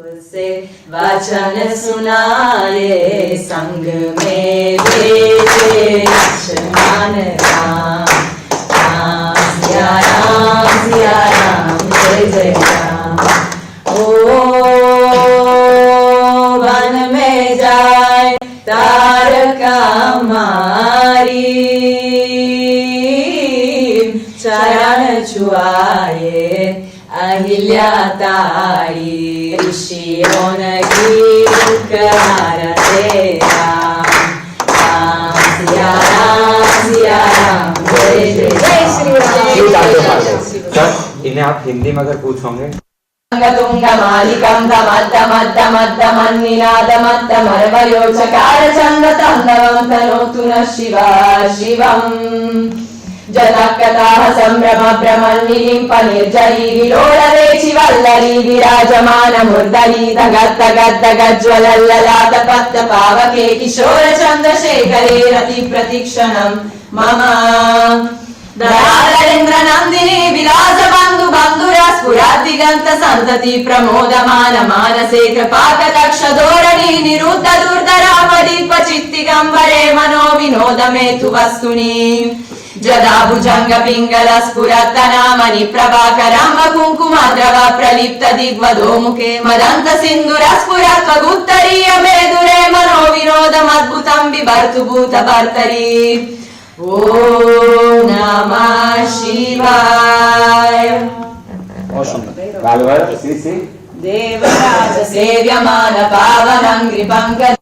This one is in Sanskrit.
से वचन सुनाए संग में भेजे लक्ष्मण राम। राम सिया राम जय जय राम। ओ वन में जाए तारका मारी चरण छुआए अहिल्या तारी। ऋषियों की पुकार से राम। राम सिया राम जय जय जय श्री राम। इन्हें आप हिंदी में अगर पूछोगे तुंग मालिकं दमद्दमद्दमद्दमन्निनादमद्दमर्वयो चकार चंद तांडवं तनोतु न शिवा शिवम्। जनकताः संभ्रम भ्रमन्निलिम्प निर्जरी विलोलरेचि वल्लरी विराजमान मुर्दरी धगद्धगद्धगज्ज्वलल्ललाट पद्म पावके किशोर चन्द्रशेखरे रति प्रतीक्षणं मम। दयालेन्द्र नंदिनी विलास बंधु बंधुरा स्फुरादिगंत संतति प्रमोदमान मानसे कृपाकटाक्ष धोरणी निरुद्ध दुर्धरापदीप चित्तिगंबरे मनो विनोद मेतु वस्तुनि। जदा भुजंग पिंगल स्फुरत्तनामणि प्रभाकरं कुंकुमद्रव प्रलिप्त दिग्वधो मुखे मदंत सिंधुर स्फुरत्वगुत्तरीय मेदुरे मनो विनोदमद्भुतं बिभर्तु भूत भर्तरी। ओम नमः शिवाय। देवराज सेव्यमान पावनं ग्रिपंकज